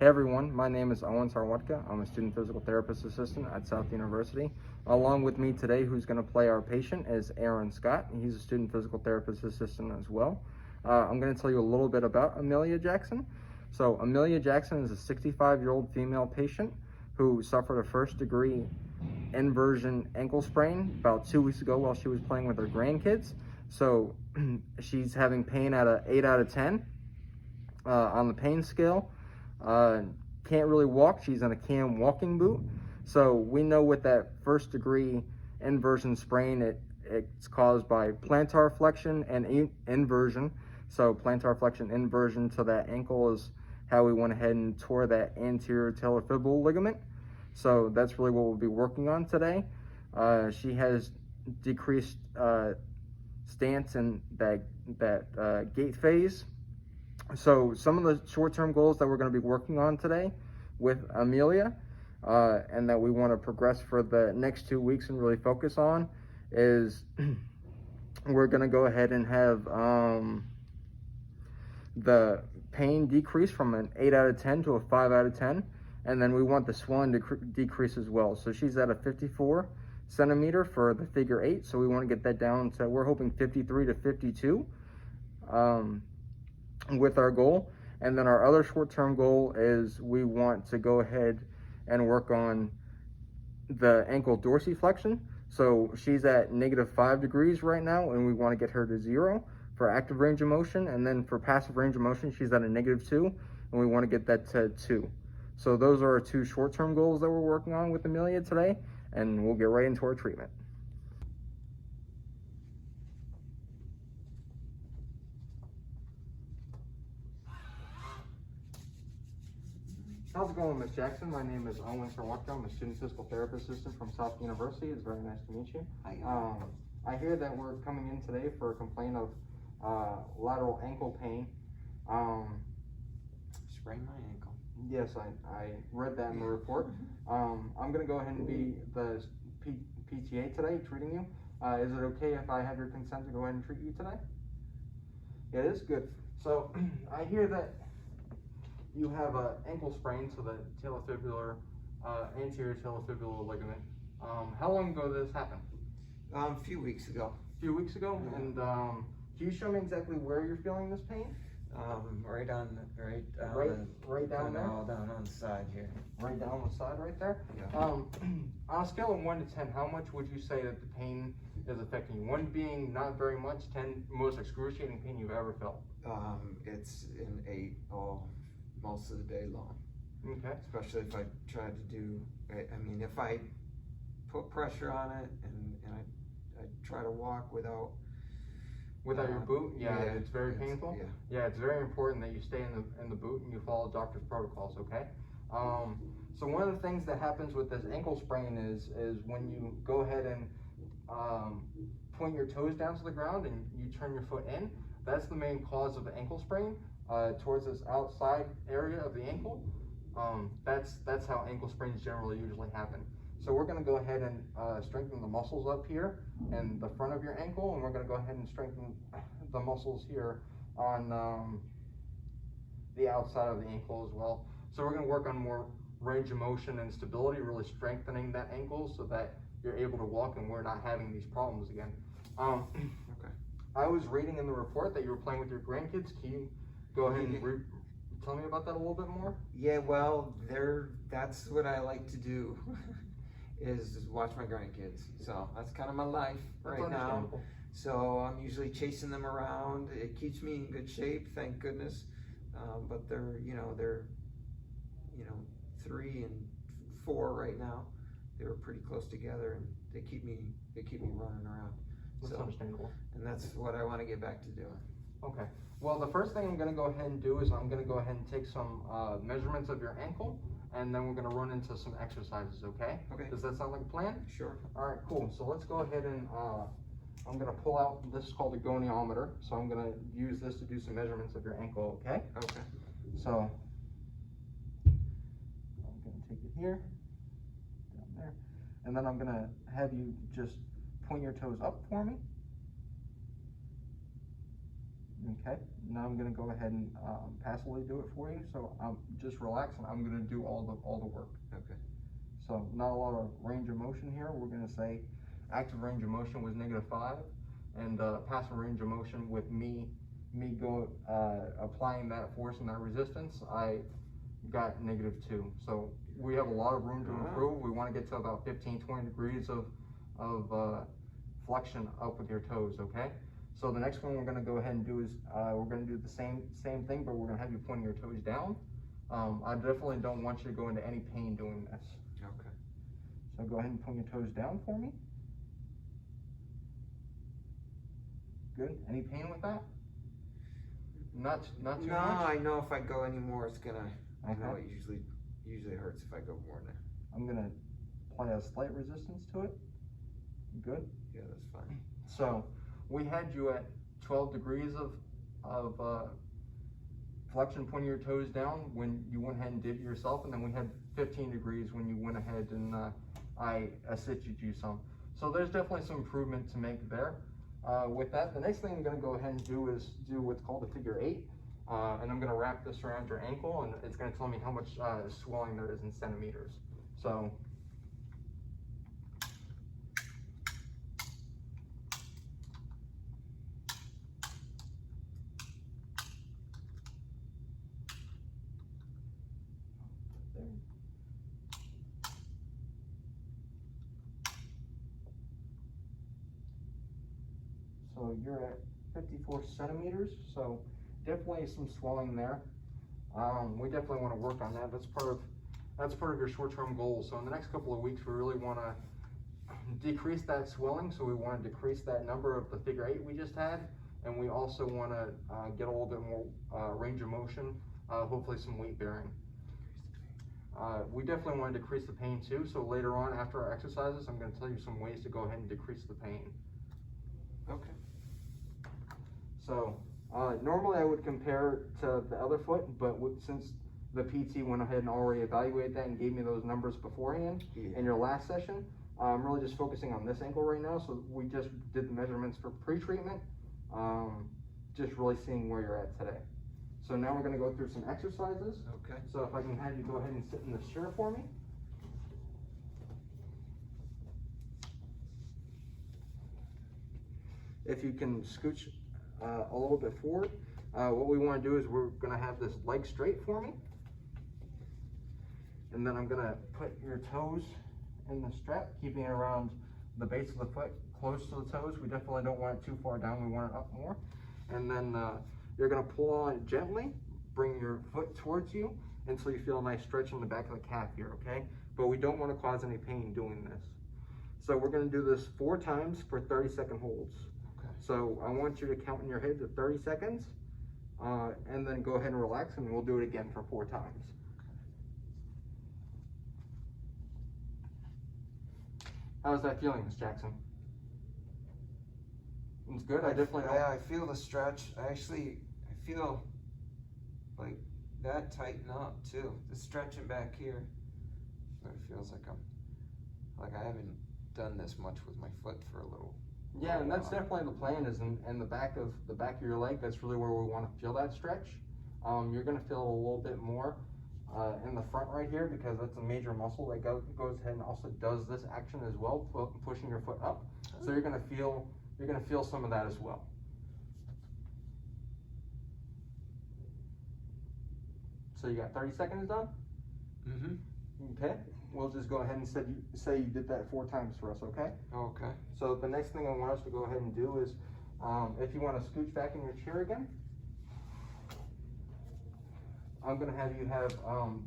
Hey everyone, my name is Owen Sarwatka. I'm a student physical therapist assistant at South University. Along with me today, who's going to play our patient, is Aaron Scott. He's a student physical therapist assistant as well. I'm going to tell you a little bit about Amelia Jackson. So Amelia Jackson is a 65-year-old female patient who suffered a first-degree inversion ankle sprain about 2 weeks ago while she was playing with her grandkids. So she's having pain at an 8 out of 10 on the pain scale. Can't really walk. She's in a CAM walking boot. So we know with that first degree inversion sprain, it's caused by plantar flexion and inversion. So plantar flexion inversion to that ankle is how we went ahead and tore that anterior talofibular ligament. So that's really what we'll be working on today. She has decreased stance in that gait phase. So some of the short-term goals that we're going to be working on today with Amelia and that we want to progress for the next 2 weeks and really focus on is we're going to go ahead and have the pain decrease from an 8 out of 10 to a 5 out of 10, and then we want the swelling to decrease as well. So she's at a 54 centimeter for the figure 8, so we want to get that down to, we're hoping 53 to 52 with our goal. And then our other short-term goal is we want to go ahead and work on the ankle dorsiflexion. So she's at -5 degrees right now, and we want to get her to 0 for active range of motion. And then for passive range of motion, she's at a -2, and we want to get that to 2. So those are our 2 short-term goals that we're working on with Amelia today, and we'll get right into our treatment. How's it going, Ms. Jackson? My name is Owen Sarwatka. I'm a student physical therapist assistant from South University. It's very nice to meet you. Hi. I hear that we're coming in today for a complaint of lateral ankle pain. Sprained my ankle. Yes, I read that in the report. I'm going to go ahead and be the PTA today, treating you. Is it okay if I have your consent to go ahead and treat you today? It is? Good. So I hear that you have an ankle sprain to the talofibular, anterior talofibular ligament. How long ago did this happen? A few weeks ago. A few weeks ago? Yeah. And can you show me exactly where you're feeling this pain? Right down on the side here. Right down the side right there? Yeah. On a scale of 1 to 10, how much would you say that the pain is affecting you? 1 being not very much, 10 most excruciating pain you've ever felt. It's an 8 most of the day long. Okay. Especially if I try to do, I mean, if I put pressure on it and I try to walk without your boot, yeah, it's very painful. Yeah. Yeah, it's very important that you stay in the boot and you follow doctor's protocols. Okay. So one of the things that happens with this ankle sprain is when you go ahead and point your toes down to the ground and you turn your foot in. That's the main cause of the ankle sprain towards this outside area of the ankle. That's how ankle sprains generally usually happen. So we're going to go ahead and strengthen the muscles up here in the front of your ankle, and we're going to go ahead and strengthen the muscles here on the outside of the ankle as well. So we're going to work on more range of motion and stability, really strengthening that ankle so that you're able to walk and we're not having these problems again. Okay. I was reading in the report that you were playing with your grandkids. Can you go ahead and tell me about that a little bit more? Yeah, well, that's what I like to do. is watch my grandkids. So that's kind of my life right now. So I'm usually chasing them around. It keeps me in good shape, thank goodness. But they're 3 and 4 right now. They were pretty close together, and they keep me running around. That's understandable. And that's what I want to get back to doing. Okay. Well, the first thing I'm going to go ahead and do is I'm going to go ahead and take some measurements of your ankle, and then we're going to run into some exercises, okay? Okay. Does that sound like a plan? Sure. All right, cool. So let's go ahead and I'm going to pull out, this is called a goniometer, so I'm going to use this to do some measurements of your ankle, okay? Okay. So I'm going to take it here, down there, and then I'm going to have you just point your toes up for me. Okay, now I'm gonna go ahead and passively do it for you. So just relax, and I'm gonna do all the work. Okay. So not a lot of range of motion here. We're gonna say active range of motion was -5, and passive range of motion with me applying that force and that resistance, I got -2. So we have a lot of room to improve. We want to get to about 15-20 degrees of flexion up with your toes. Okay. So the next one we're going to go ahead and do is we're going to do the same thing, but we're going to have you pointing your toes down. I definitely don't want you to go into any pain doing this. Okay. So go ahead and point your toes down for me. Good. Any pain with that? Not too No, much? I know if I go any more, it's gonna. I know Okay. it usually hurts if I go more now. I'm gonna apply a slight resistance to it. Good. Yeah, that's fine. So we had you at 12 degrees of flexion, pointing your toes down when you went ahead and did it yourself, and then we had 15 degrees when you went ahead and I assisted you some. So there's definitely some improvement to make there. With that, the next thing I'm going to go ahead and do is do what's called a figure 8. And I'm going to wrap this around your ankle, and it's going to tell me how much swelling there is in centimeters. So So you're at 54 centimeters, so definitely some swelling there. We definitely want to work on that. That's part of your short-term goals. So in the next couple of weeks, we really want to decrease that swelling. So we want to decrease that number of the figure 8 we just had, and we also want to get a little bit more range of motion, hopefully some weight bearing. We definitely want to decrease the pain too. So later on, after our exercises, I'm going to tell you some ways to go ahead and decrease the pain. Okay. So normally I would compare to the other foot, but since the PT went ahead and already evaluated that and gave me those numbers beforehand in your last session, I'm really just focusing on this ankle right now. So we just did the measurements for pre-treatment, just really seeing where you're at today. So now we're going to go through some exercises. Okay. So if I can have you go ahead and sit in this chair for me. If you can scooch a little bit forward, what we want to do is we're going to have this leg straight for me. And then I'm going to put your toes in the strap, keeping it around the base of the foot, close to the toes. We definitely don't want it too far down. We want it up more. And then you're going to pull on it gently, bring your foot towards you until you feel a nice stretch in the back of the calf here, okay? But we don't want to cause any pain doing this. So we're going to do this 4 times for 30-second holds. So I want you to count in your head to 30 seconds, and then go ahead and relax, and we'll do it again for 4 times. How's that feeling, Ms. Jackson? It's good. I definitely don't. Yeah, I feel the stretch. I feel like that tighten up too. The stretching back here. It feels like I haven't done this much with my foot for a little. Yeah, and that's definitely the plan, is in the back of your leg. That's really where we want to feel that stretch. You're going to feel it a little bit more in the front right here, because that's a major muscle that goes ahead and also does this action as well, pushing your foot up. So you're going to feel some of that as well. So you got 30 seconds done? Mm-hmm. Okay. We'll just go ahead and say you did that 4 times for us, okay? Okay. So the next thing I want us to go ahead and do is, if you want to scooch back in your chair again, I'm going to have you have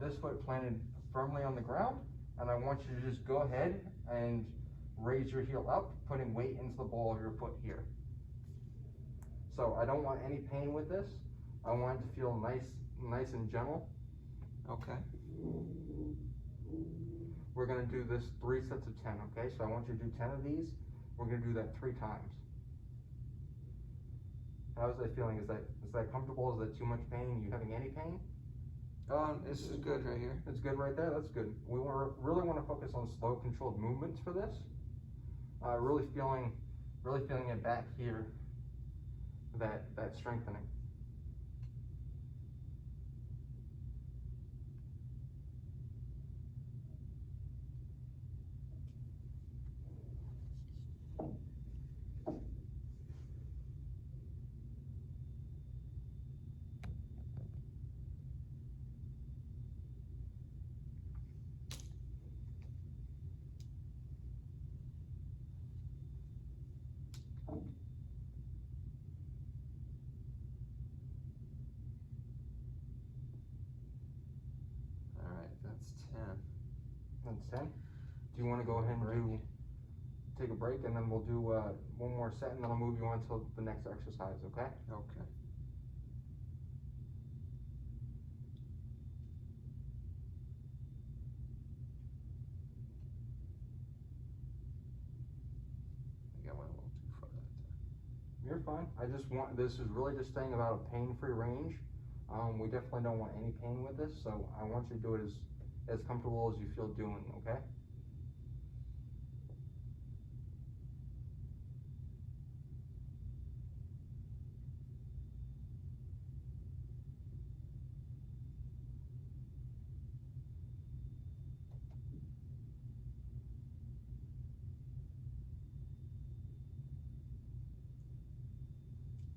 this foot planted firmly on the ground, and I want you to just go ahead and raise your heel up, putting weight into the ball of your foot here. So I don't want any pain with this. I want it to feel nice and gentle. Okay. We're going to do this 3 sets of 10, okay? So I want you to do 10 of these. We're going to do that 3 times. How's that feeling? Is that comfortable? Is that too much pain? You having any pain? This is good right here. It's good right there? That's good. We really want to focus on slow, controlled movements for this. Really feeling it back here that strengthening. Alright, that's 10. That's 10. Do you want to go ahead and take a break, and then we'll do one more set, and then I'll move you on to the next exercise, okay? Okay. I think I went a little too far that time. You're fine. This is really just staying about a pain-free range. We definitely don't want any pain with this, so I want you to do it as comfortable as you feel doing, okay?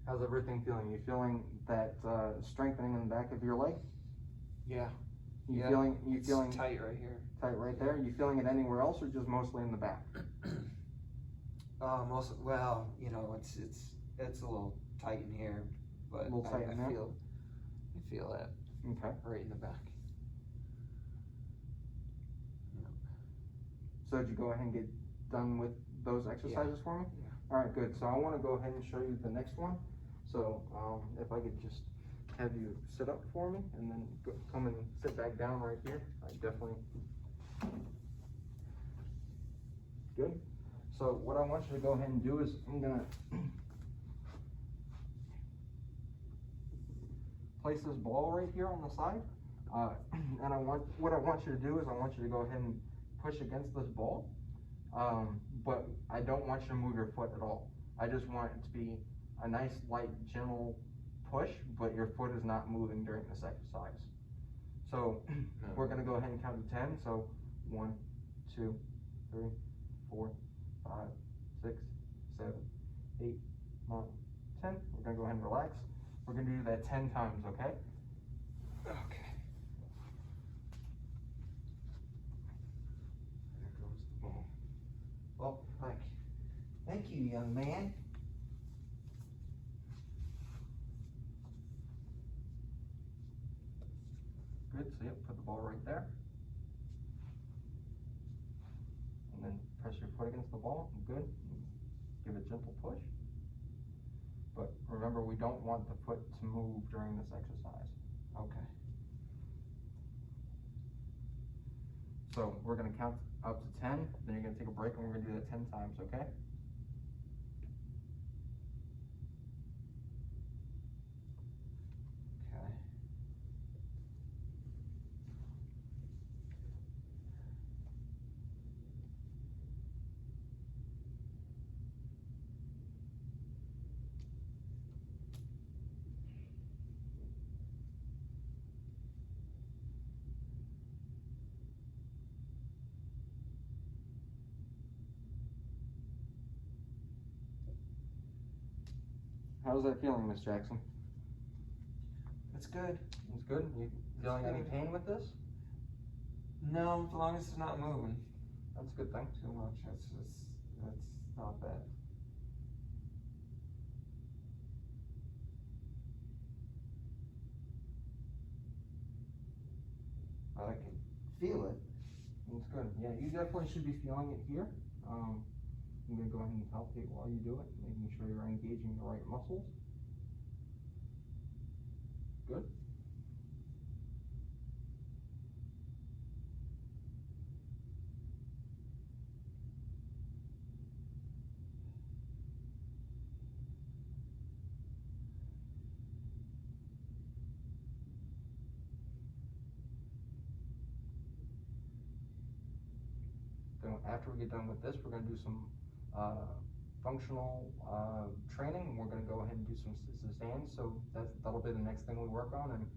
How's everything feeling? You feeling that strengthening in the back of your leg? Yeah. You It's feeling tight right here. tight right there? You feeling it anywhere else, or just mostly in the back? Well, you know, it's a little tight in here, but A little tight in there? I feel that Okay. right in the back. So did you go ahead and get done with those exercises for me? Yeah. All right, good. So I want to go ahead and show you the next one. So if I could just have you sit up for me, and then come and sit back down right here. I definitely. Good. So what I want you to go ahead and do is I'm gonna place this ball right here on the side, and what I want you to do is I want you to go ahead and push against this ball, but I don't want you to move your foot at all. I just want it to be a nice, light, gentle push, but your foot is not moving during this exercise. So we're gonna go ahead and count to 10. So 1, 2, 3, 4, 5, 6, 7, 8, 9, 10. We're gonna go ahead and relax. We're gonna do that 10 times, okay? Okay. There goes the ball. Well, thank you, young man. Good, so yep, put the ball right there. And then press your foot against the ball, good. Give a gentle push. But remember, we don't want the foot to move during this exercise. Okay. So we're gonna count up to 10, then you're gonna take a break, and we're gonna do that 10 times, okay? Okay. How's that feeling, Miss Jackson? That's good. It's good? You feeling any good. pain with this? No, as long as it's not moving That's a good thing. too much. That's not bad. But I can feel it. It's good. Yeah, you definitely should be feeling it here. I'm gonna go ahead and palpate while you do it, making sure you're engaging the right muscles. Good. Then after we get done with this, we're gonna do some functional training. We're going to go ahead and do some stands, so that'll be the next thing we work on, and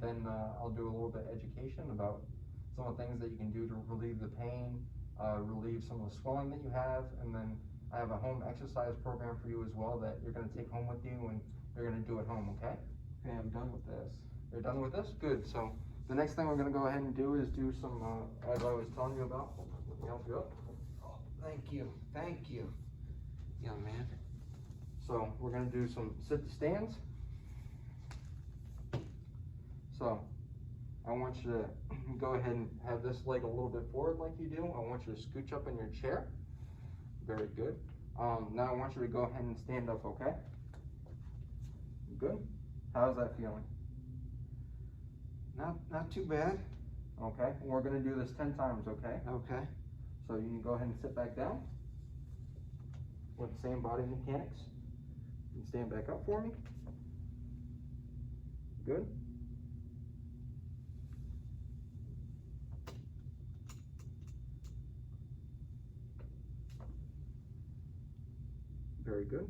then I'll do a little bit of education about some of the things that you can do to relieve the pain, relieve some of the swelling that you have, and then I have a home exercise program for you as well that you're going to take home with you, and you're going to do at home, okay? Okay, I'm done with this. You're done with this? Good. So the next thing we're going to go ahead and do is do some, as I was telling you about, let me help you up. Oh, thank you, young man. So we're going to do some sit to stands. So I want you to go ahead and have this leg a little bit forward like you do. I want you to scooch up in your chair. Very good. Now I want you to go ahead and stand up, okay? Good. How's that feeling? Not too bad. Okay. And we're going to do this 10 times, okay? Okay. So you can go ahead and sit back down with the same body mechanics. You can stand back up for me. Good. Very good.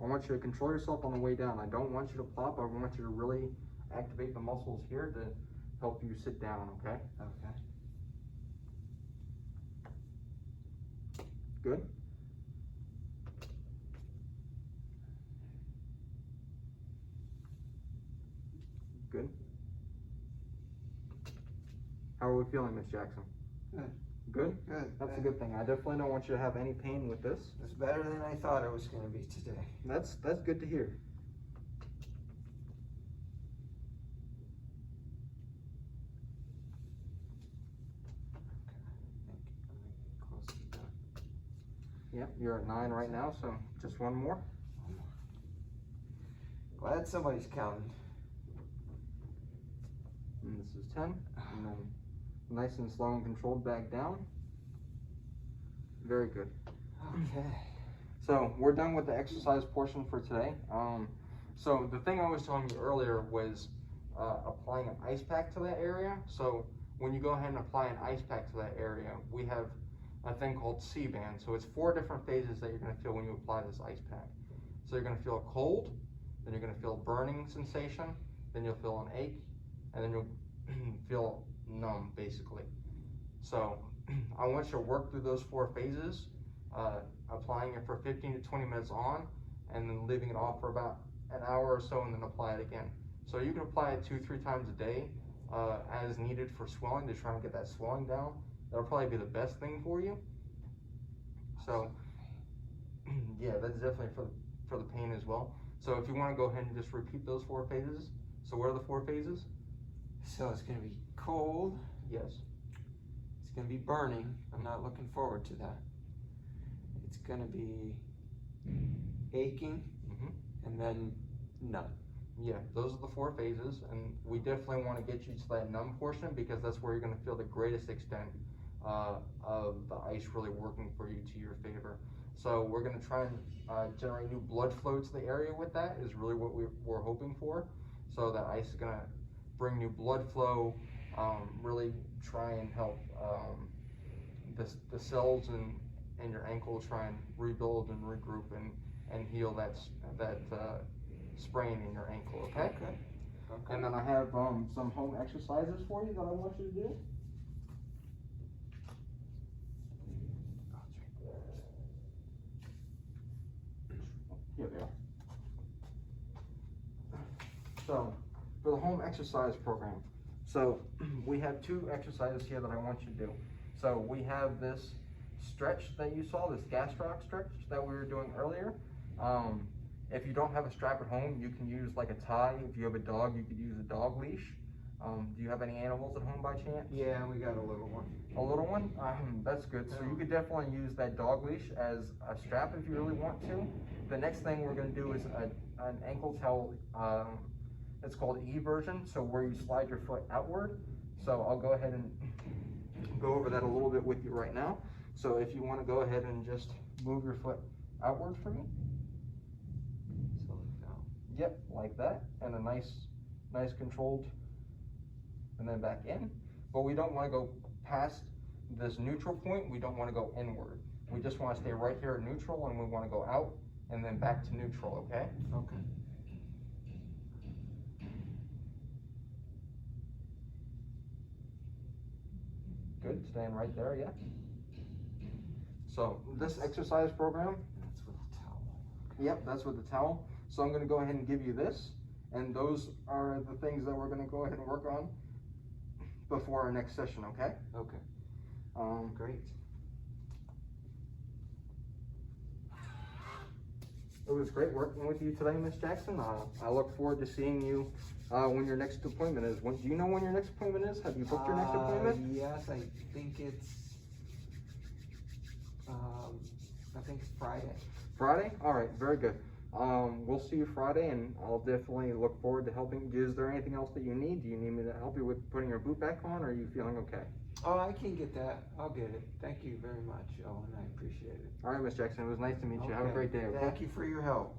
I want you to control yourself on the way down. I don't want you to plop. I want you to really activate the muscles here to help you sit down, okay? Okay. Good. Good. How are we feeling, Miss Jackson? Good. Good? Good. That's a good thing. I definitely don't want you to have any pain with this. It's better than I thought it was going to be today. That's good to hear. Close to done. Yep, you're at 9 right now, so just one more. Glad somebody's counting. And this is 10. And then nice and slow and controlled back down. Very good. Okay. So we're done with the exercise portion for today. So the thing I was telling you earlier was applying an ice pack to that area. So when you go ahead and apply an ice pack to that area, we have a thing called C-band. So it's 4 different phases that you're going to feel when you apply this ice pack. So you're going to feel cold, then you're going to feel a burning sensation, then you'll feel an ache, and then you'll feel numb, basically. So I want you to work through those 4 phases, applying it for 15 to 20 minutes on, and then leaving it off for about an hour or so, and then apply it again. So you can apply it 2-3 times a day as needed for swelling, to try and get that swelling down. That'll probably be the best thing for you. So yeah, that's definitely for the pain as well. So if you want to go ahead and just repeat those 4 phases. So what are the 4 phases? So it's going to be cold. Yes. It's going to be burning. I'm not looking forward to that. It's going to be aching, and then numb. Yeah, those are the 4 phases, and we definitely want to get you to that numb portion, because that's where you're going to feel the greatest extent of the ice really working for you to your favor. So we're going to try and generate new blood flow to the area with that, is really what we're hoping for. So that ice is going to bring new blood flow, really try and help the cells in your ankle try and rebuild and regroup and heal that sprain in your ankle, okay? Okay. And then I have some home exercises for you that I want you to do. Here they are. So, for the home exercise program, so we have 2 exercises here that I want you to do. So we have this stretch that you saw, this gastroc stretch that we were doing earlier. If you don't have a strap at home, you can use like a tie. If you have a dog, you could use a dog leash. Do you have any animals at home by chance? Yeah, we got a little one. A little one? That's good. So you could definitely use that dog leash as a strap if you really want to. The next thing we're going to do is an ankle towel. It's called E-version, so where you slide your foot outward. So I'll go ahead and go over that a little bit with you right now. So if you want to go ahead and just move your foot outward for me. So like that. Yep, like that, and a nice controlled, and then back in. But we don't want to go past this neutral point, we don't want to go inward. We just want to stay right here at neutral, and we want to go out and then back to neutral, okay? Okay. Good, staying right there, yeah. So this exercise program, That's with a towel. yep, that's with the towel. So I'm gonna go ahead and give you this, and those are the things that we're gonna go ahead and work on before our next session, okay? Okay. Great. It was great working with you today, Miss Jackson. I look forward to seeing you when your next appointment is. Do you know when your next appointment is? Have you booked your next appointment? Yes, I think it's Friday. Friday? All right, very good. We'll see you Friday, and I'll definitely look forward to helping you. Is there anything else that you need? Do you need me to help you with putting your boot back on, or are you feeling okay? Oh, I can get that. I'll get it. Thank you very much, Owen. I appreciate it. All right, Miss Jackson, it was nice to meet you. Have a Okay. great day, okay? Thank you for your help.